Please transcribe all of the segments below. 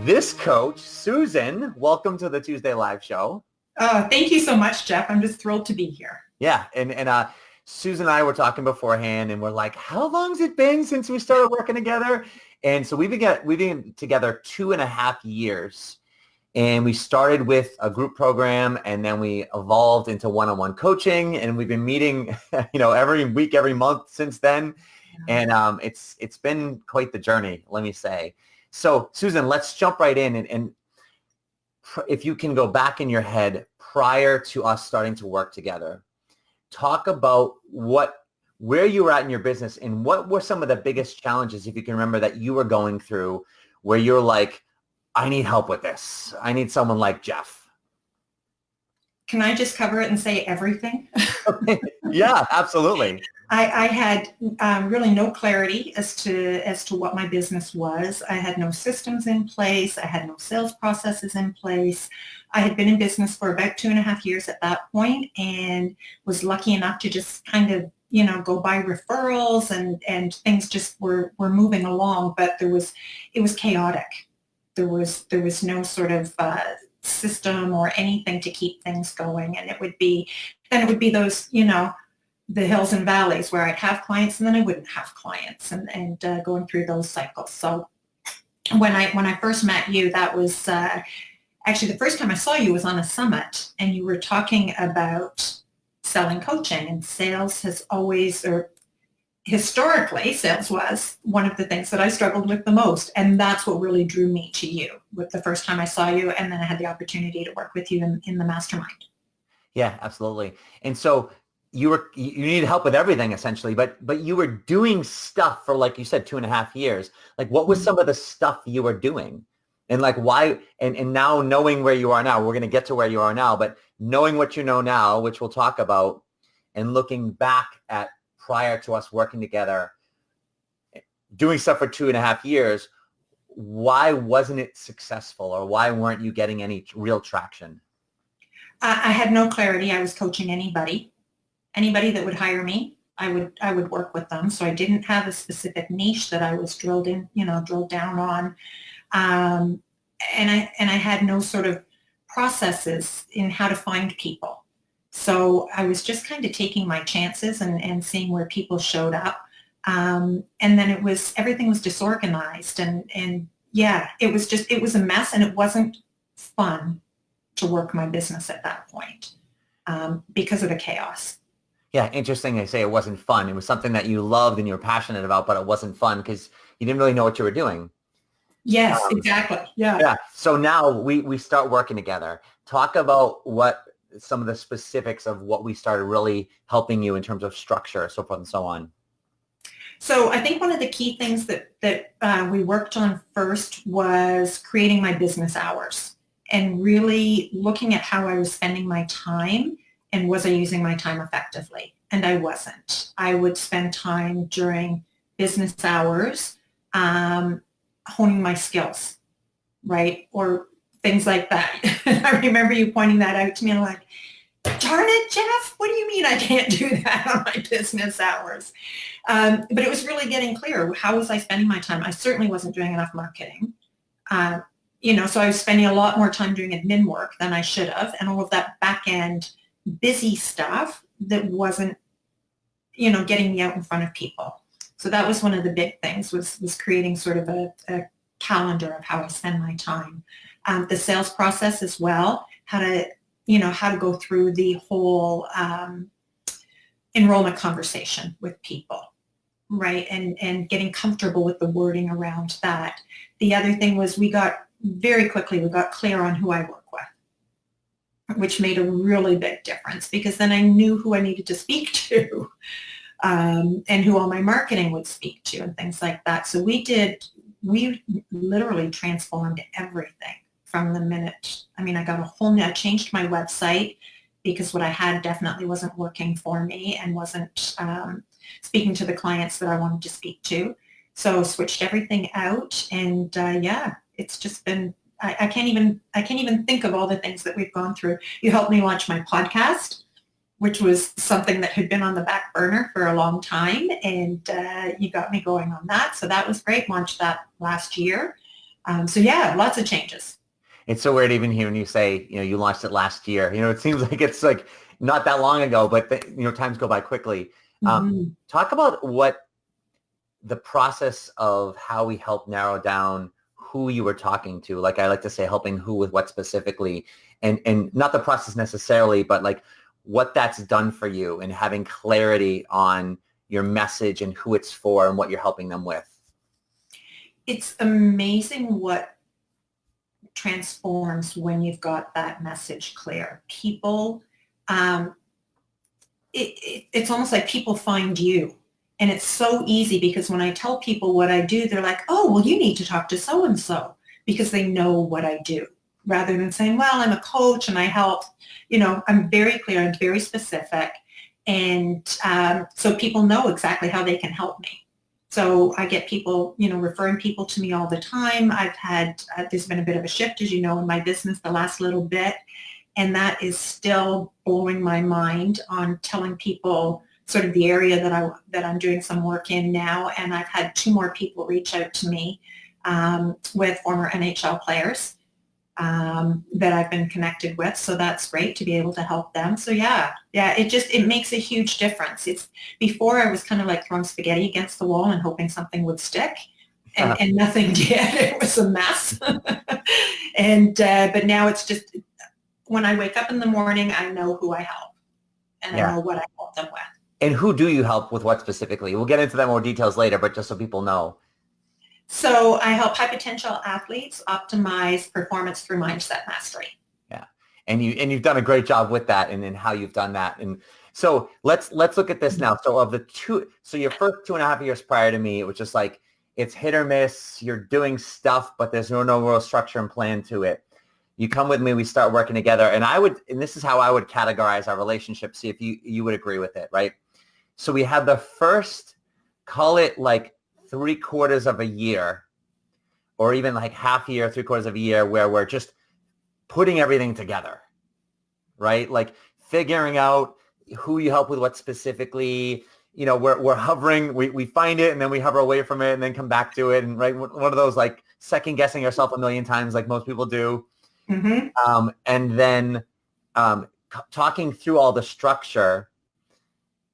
This coach, Susan, welcome to the Tuesday Live show. Thank you so much, Jeff. I'm just thrilled to be here. Yeah, and Susan and I were talking beforehand, and we're like, how long's it been since we started working together? And so we've been together 2.5 years, and we started with a group program, and then we evolved into one-on-one coaching, and we've been meeting, every week, every month since then, and it's been quite the journey, let me say. So, Susan, let's jump right in, and if you can go back in your head prior to us starting to work together, talk about where you were at in your business and what were some of the biggest challenges, if you can remember, that you were going through where you're like, I need help with this. I need someone like Jeff. Can I just cover it and say everything? Yeah, absolutely. I had really no clarity as to what my business was. I had no systems in place. I had no sales processes in place. I had been in business for about 2.5 years at that point, and was lucky enough to just kind of, go by referrals, and things just were moving along, but it was chaotic. There was no sort of system or anything to keep things going, and it would be those, the hills and valleys where I'd have clients and then I wouldn't have clients, and going through those cycles. So when I first met you, that was actually the first time I saw you was on a summit, and you were talking about selling coaching, and sales has always, or historically, sales was one of the things that I struggled with the most, and that's what really drew me to you with the first time I saw you, and then I had the opportunity to work with you in the mastermind. Yeah, absolutely. And so you needed help with everything essentially, but you were doing stuff for, like you said, 2.5 years. Like, what was some of the stuff you were doing? And like, why, and now knowing where you are now, we're going to get to where you are now, but knowing what you know now, which we'll talk about, and looking back at prior to us working together, doing stuff for 2.5 years, why wasn't it successful, or why weren't you getting any real traction? I had no clarity. I was coaching anybody that would hire me. I would work with them. So I didn't have a specific niche that I was drilled down on. And I had no sort of processes in how to find people. So I was just kind of taking my chances and seeing where people showed up. And then everything was disorganized, and yeah, it was a mess, and it wasn't fun to work my business at that point because of the chaos. Yeah, interesting. They say it wasn't fun. It was something that you loved and you were passionate about, but it wasn't fun because you didn't really know what you were doing. Yes, exactly. Yeah. Yeah. So now we start working together. Talk about what some of the specifics of what we started really helping you in terms of structure, so forth and so on. So I think one of the key things that we worked on first was creating my business hours and really looking at how I was spending my time, and was I using my time effectively? And I wasn't. I would spend time during business hours honing my skills, right? Or things like that. I remember you pointing that out to me, and I'm like, darn it, Jeff, what do you mean I can't do that on my business hours? But it was really getting clear. How was I spending my time? I certainly wasn't doing enough marketing. So I was spending a lot more time doing admin work than I should have, and all of that back end busy stuff that wasn't, getting me out in front of people. So that was one of the big things, was creating sort of a calendar of how I spend my time. The sales process as well, how to go through the whole enrollment conversation with people, right? And getting comfortable with the wording around that. The other thing was we got clear on who I work with, which made a really big difference, because then I knew who I needed to speak to, and who all my marketing would speak to, and things like that. So we literally transformed everything from the minute. I changed my website because what I had definitely wasn't working for me and wasn't speaking to the clients that I wanted to speak to. So switched everything out, and it's just been, I can't even think of all the things that we've gone through. You helped me launch my podcast, which was something that had been on the back burner for a long time. And you got me going on that. So that was great. Launched that last year. So yeah, lots of changes. It's so weird even hearing you say, you launched it last year. It seems like it's like not that long ago, but times go by quickly. Mm-hmm. Talk about what the process of how we help narrow down who you were talking to. Like I like to say, helping who with what specifically, and not the process necessarily, but like what that's done for you and having clarity on your message and who it's for and what you're helping them with. It's amazing what transforms when you've got that message clear. People, it's almost like people find you. And it's so easy because when I tell people what I do, they're like, oh, well, you need to talk to so-and-so, because they know what I do, rather than saying, well, I'm a coach and I help. I'm very clear, I'm very specific. And so people know exactly how they can help me. So I get people, referring people to me all the time. I've had, there's been a bit of a shift, as you know, in my business the last little bit. And that is still blowing my mind on telling people sort of the area that I'm doing some work in now. And I've had 2 more people reach out to me with former NHL players that I've been connected with. So that's great to be able to help them. So yeah, it makes a huge difference. It's before I was kind of like throwing spaghetti against the wall and hoping something would stick. And nothing did. It was a mess. But now it's just, when I wake up in the morning, I know who I help and I know what I help them with. And who do you help with what specifically? We'll get into that more details later, but just so people know. So I help high potential athletes optimize performance through mindset mastery. Yeah. And you've done a great job with that and how you've done that. And so let's look at this now. So your first 2.5 years prior to me, it was just like, it's hit or miss. You're doing stuff, but there's no real structure and plan to it. You come with me, we start working together. And this is how I would categorize our relationship, see if you would agree with it, right? So we had the first, call it like 3/4 of a year, or even like half a year, 3/4 of a year, where we're just putting everything together, right? Like figuring out who you help with what specifically, we're hovering, we find it and then we hover away from it and then come back to it. And right, one of those like second guessing ourselves a million times like most people do. Mm-hmm. And then talking through all the structure.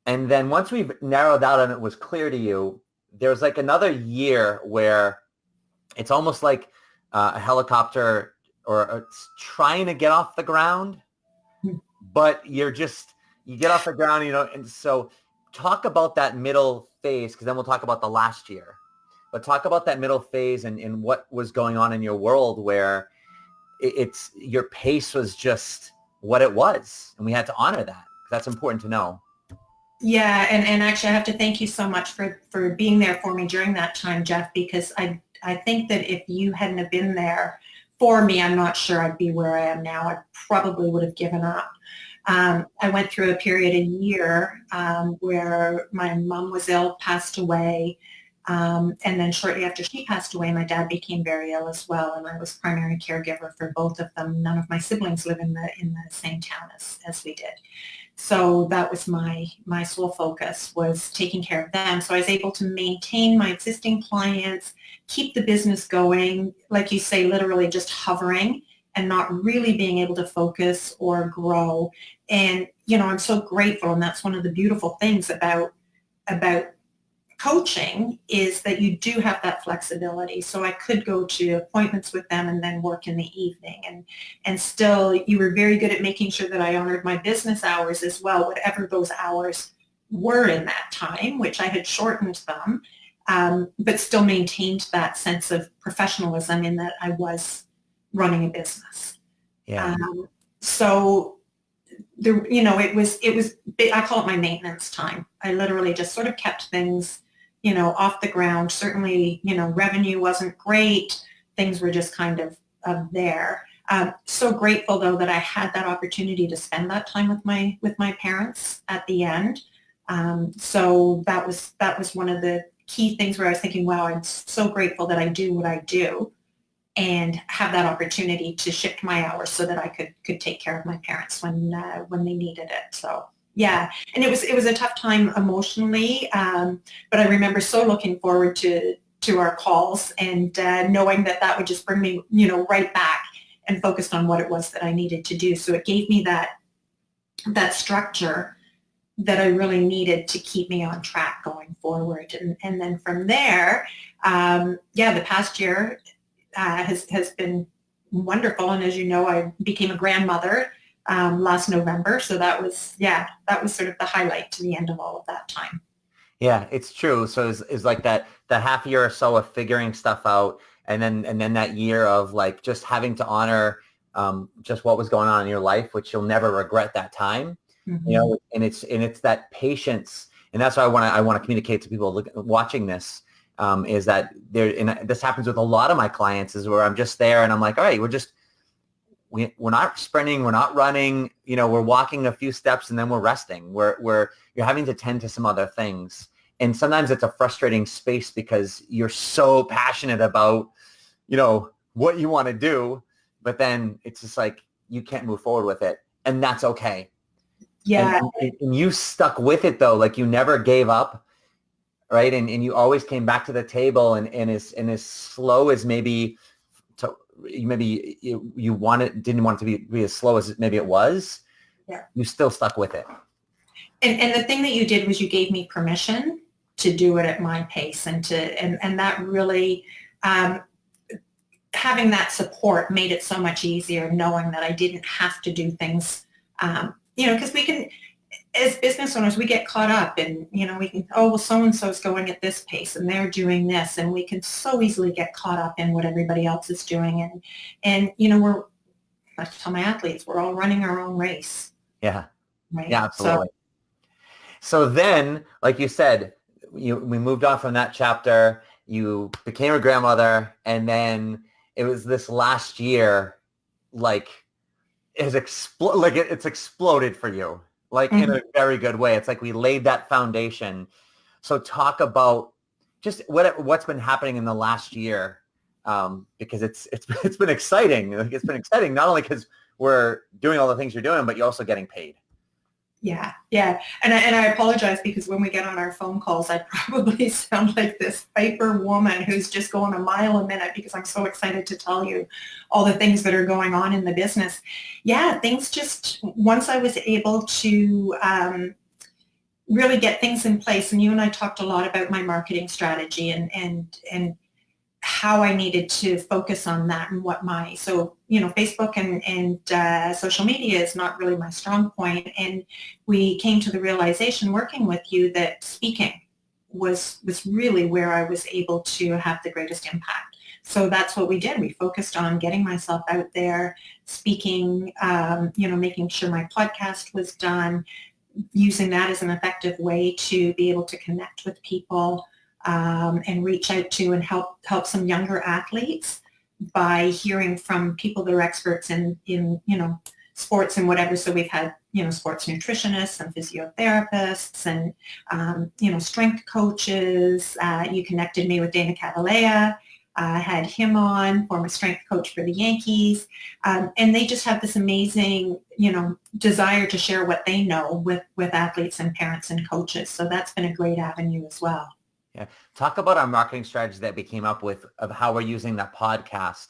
And then once we've narrowed out and it was clear to you, there's like another year where it's almost like a helicopter or it's trying to get off the ground, but you get off the ground, and so talk about that middle phase, because then we'll talk about the last year. But talk about that middle phase and what was going on in your world where it's your pace was just what it was, and we had to honor that. That's important to know. Yeah, and actually I have to thank you so much for being there for me during that time, Jeff, because I think that if you hadn't have been there for me, I'm not sure I'd be where I am now. I probably would have given up. I went through a period, a year, where my mom was ill, passed away, and then shortly after she passed away, my dad became very ill as well, and I was primary caregiver for both of them. None of my siblings live in the same town as we did. So that was my sole focus, was taking care of them. So I was able to maintain my existing clients, keep the business going, like you say, literally just hovering and not really being able to focus or grow. And, I'm so grateful. And that's one of the beautiful things about coaching, is that you do have that flexibility. So I could go to appointments with them and then work in the evening. And still, you were very good at making sure that I honored my business hours as well, whatever those hours were in that time, which I had shortened them, but still maintained that sense of professionalism in that I was running a business. Yeah. So it was I call it my maintenance time. I literally just sort of kept things off the ground. Certainly, revenue wasn't great. Things were just kind of there. So grateful though that I had that opportunity to spend that time with my parents at the end. So that was one of the key things where I was thinking, wow, I'm so grateful that I do what I do and have that opportunity to shift my hours so that I could take care of my parents when they needed it. So Yeah. And it was a tough time emotionally. But I remember so looking forward to our calls and knowing that that would just bring me, right back and focused on what it was that I needed to do. So it gave me that structure that I really needed to keep me on track going forward. And then from there, the past year has been wonderful. And as you know, I became a grandmother last November. So that was sort of the highlight to the end of all of that time. Yeah, it's true. So it's like that the half year or so of figuring stuff out, and then that year of like just having to honor just what was going on in your life, which you'll never regret that time. Mm-hmm. And it's that patience, and that's why I want to communicate to people watching this, is that this happens with a lot of my clients, is where I'm just there and I'm like, all right, we're not sprinting, we're not running, we're walking a few steps and then we're resting. You're having to tend to some other things. And sometimes it's a frustrating space because you're so passionate about, what you want to do, but then it's just like, you can't move forward with it. And that's okay. Yeah. And you stuck with it though. Like you never gave up. Right. And you always came back to the table and as slow as maybe you didn't want it to be as slow as maybe it was. Yeah. You still stuck with it. And the thing that you did was you gave me permission to do it at my pace and that really, having that support made it so much easier knowing that I didn't have to do things, because we can, as business owners, we get caught up and, we can, so-and-so's going at this pace and they're doing this. And we can so easily get caught up in what everybody else is doing. And I tell my athletes, we're all running our own race. Yeah. Right. Yeah, absolutely. So then, like you said, we moved on from that chapter. You became a grandmother, and then it was this last year, like it's exploded for you, like in a very good way. It's like we laid that foundation. So talk about just what's been happening in the last year, because it's been exciting. Like it's been exciting not only because we're doing all the things you're doing, but you're also getting paid. Yeah. And I apologize because when we get on our phone calls, I probably sound like this hyper woman who's just going a mile a minute because I'm so excited to tell you all the things that are going on in the business. Yeah, things just, once I was able to really get things in place, and you and I talked a lot about my marketing strategy and how I needed to focus on that and Facebook and social media is not really my strong point. And we came to the realization working with you that speaking was really where I was able to have the greatest impact. So that's what we did. We focused on getting myself out there, speaking, making sure my podcast was done, using that as an effective way to be able to connect with people, and reach out to and help some younger athletes by hearing from people that are experts in sports and whatever. So we've had, sports nutritionists and physiotherapists and, strength coaches. You connected me with Dana Cavalea. I had him on, former strength coach for the Yankees. And they just have this amazing, desire to share what they know with athletes and parents and coaches. So that's been a great avenue as well. Yeah. Talk about our marketing strategy that we came up with of how we're using that podcast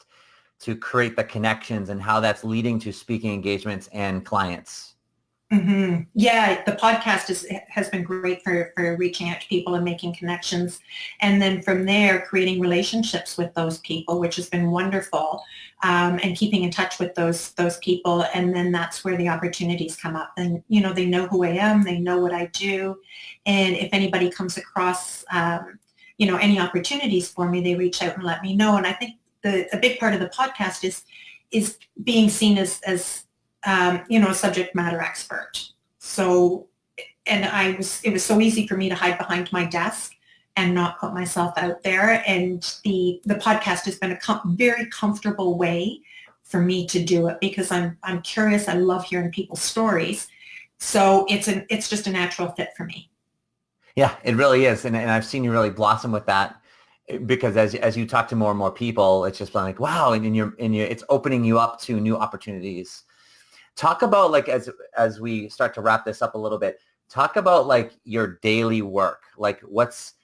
to create the connections and how that's leading to speaking engagements and clients. Mm-hmm. Yeah, the podcast has been great for reaching out to people and making connections. And then from there, creating relationships with those people, which has been wonderful, and keeping in touch with those people. And then that's where the opportunities come up. And, they know who I am. They know what I do. And if anybody comes across, any opportunities for me, they reach out and let me know. And I think a big part of the podcast is being seen as a subject matter expert. So, and it was so easy for me to hide behind my desk and not put myself out there. And the podcast has been a very comfortable way for me to do it because I'm curious. I love hearing people's stories. So it's just a natural fit for me. Yeah, it really is. And I've seen you really blossom with that because as you talk to more and more people, it's just been like, wow. And it's opening you up to new opportunities. Talk about like, as we start to wrap this up a little bit, talk about like your daily work. Like what's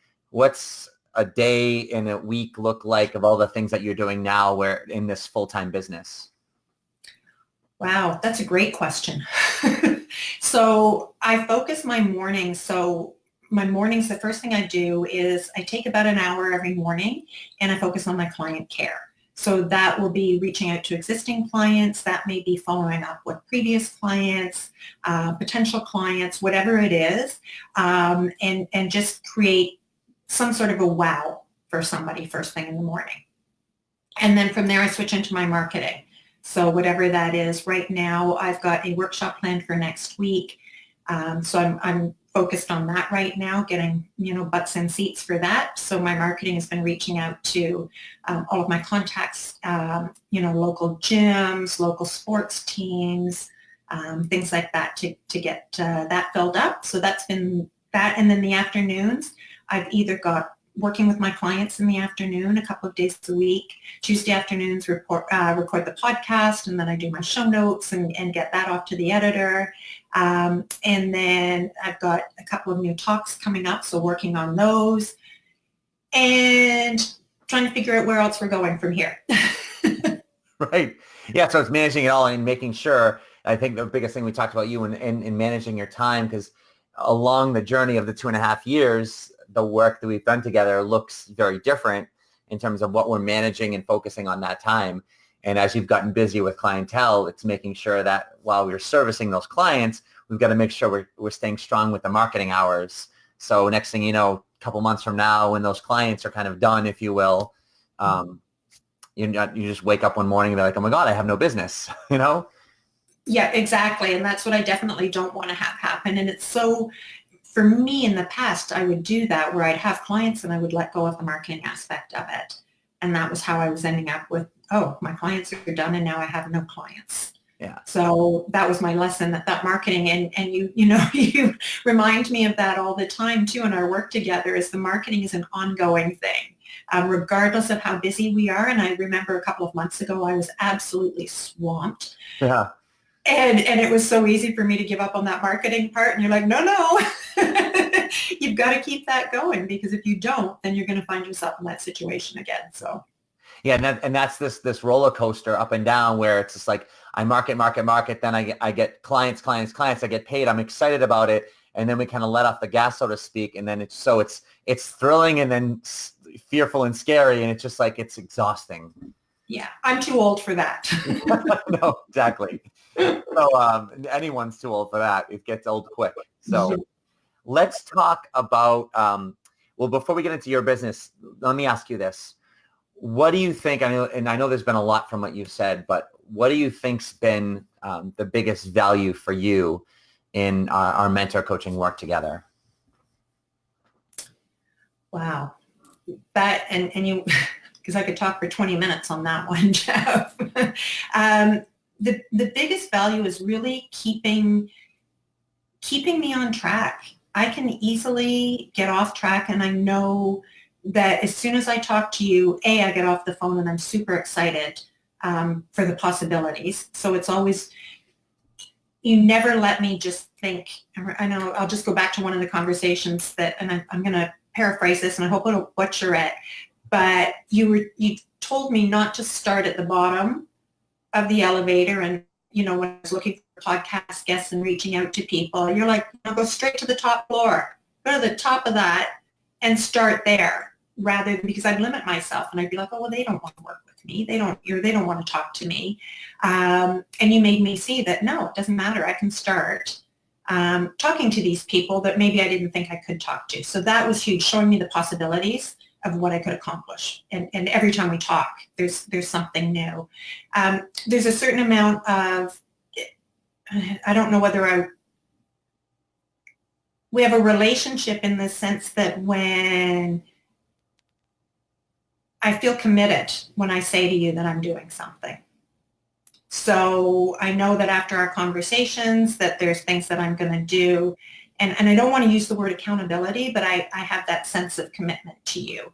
a day in a week look like of all the things that you're doing now where in this full-time business? Wow, that's a great question. So I focus my mornings. So my mornings, the first thing I do is I take about an hour every morning and I focus on my client care. So that will be reaching out to existing clients. That may be following up with previous clients, potential clients, whatever it is, and just create some sort of a wow for somebody first thing in the morning. And then from there, I switch into my marketing. So whatever that is, right now, I've got a workshop planned for next week. So I'm focused on that right now, getting, butts in seats for that. So my marketing has been reaching out to all of my contacts, local gyms, local sports teams, things like that to get that filled up. So that's been that. And then the afternoons, I've either got working with my clients in the afternoon a couple of days a week. Tuesday afternoons record the podcast, and then I do my show notes and get that off to the editor. And then I've got a couple of new talks coming up, so working on those and trying to figure out where else we're going from here. Right. Yeah. So it's managing it all and making sure. I think the biggest thing we talked about you in managing your time, because along the journey of the 2.5 years, the work that we've done together looks very different in terms of what we're managing and focusing on that time. And as you've gotten busy with clientele, it's making sure that while we're servicing those clients, we've got to make sure we're staying strong with the marketing hours. So next thing you know, a couple months from now, when those clients are kind of done, if you will, you just wake up one morning and they're like, oh my God, I have no business, Yeah, exactly. And that's what I definitely don't want to have happen. And it's so, for me in the past, I would do that where I'd have clients and I would let go of the marketing aspect of it. And that was how I was ending up with, oh, my clients are done and now I have no clients. Yeah. So that was my lesson, that marketing, and you remind me of that all the time too in our work together, is the marketing is an ongoing thing, regardless of how busy we are. And I remember a couple of months ago, I was absolutely swamped. Yeah. And it was so easy for me to give up on that marketing part. And you're like, no, you've got to keep that going, because if you don't, then you're going to find yourself in that situation again. So. Yeah, and that's this roller coaster up and down where it's just like I market, then I get clients, I get paid, I'm excited about it, and then we kind of let off the gas, so to speak, and then it's thrilling and then fearful and scary, and it's just like it's exhausting. Yeah, I'm too old for that. No, exactly. So anyone's too old for that. It gets old quick. So let's talk about, well, before we get into your business, let me ask you this. What do you think, I know there's been a lot from what you've said, but what do you think's been the biggest value for you in our mentor coaching work together? Wow. That, and you, because I could talk for 20 minutes on that one, Jeff. The biggest value is really keeping me on track. I can easily get off track, and I know that as soon as I talk to you, I get off the phone and I'm super excited for the possibilities. So it's always, you never let me just think. I know I'll just go back to one of the conversations that, and I'm going to paraphrase this, and I hope I don't butcher it, but you told me not to start at the bottom of the elevator. And, when I was looking for podcast guests and reaching out to people, you're like, go straight to the top floor, go to the top of that and start there, rather than, because I'd limit myself and I'd be like, oh, well, they don't want to work with me. They don't want to talk to me. And you made me see that, no, it doesn't matter. I can start talking to these people that maybe I didn't think I could talk to. So that was huge, showing me the possibilities of what I could accomplish. And every time we talk, there's something new. There's a certain amount of, I don't know whether we have a relationship in the sense that when I feel committed when I say to you that I'm doing something. So I know that after our conversations that there's things that I'm going to do. And I don't want to use the word accountability, but I have that sense of commitment to you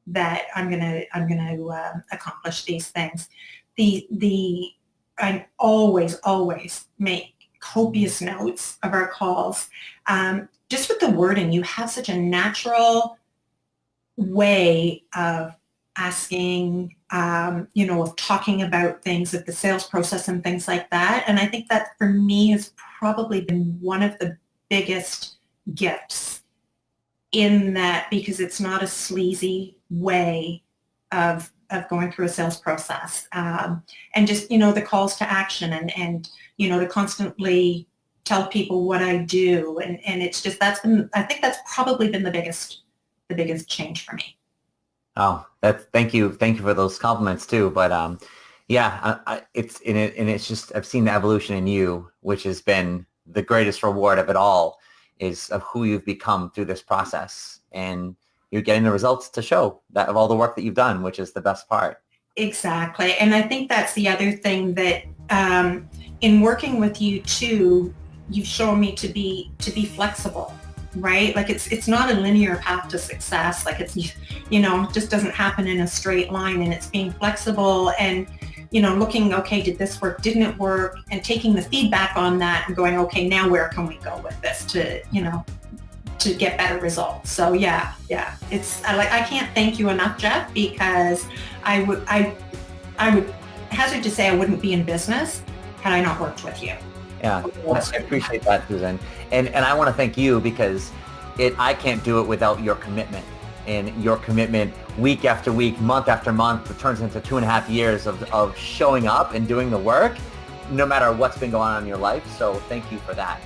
that I'm going to accomplish these things. The I always make copious notes of our calls. Just with the wording, you have such a natural way of asking, of talking about things, of the sales process and things like that. And I think that for me has probably been one of the biggest gifts in that, because it's not a sleazy way of going through a sales process. And just, the calls to action and to constantly tell people what I do. And it's just, I think that's probably been the biggest change for me. Oh, thank you for those compliments too. But it's just, I've seen the evolution in you, which has been the greatest reward of it all, is of who you've become through this process, and you're getting the results to show that of all the work that you've done, which is the best part. Exactly, and I think that's the other thing that in working with you too, you've shown me to be flexible. Right? Like it's not a linear path to success. Like it's, just doesn't happen in a straight line, and it's being flexible and, looking, okay, did this work? Didn't it work? And taking the feedback on that and going, okay, now where can we go with this to get better results? So yeah. I can't thank you enough, Jeff, because I would hazard to say I wouldn't be in business had I not worked with you. Yeah, I appreciate that, Susan. And I want to thank you, because I can't do it without your commitment. And your commitment week after week, month after month, it turns into 2.5 years of showing up and doing the work, no matter what's been going on in your life. So thank you for that.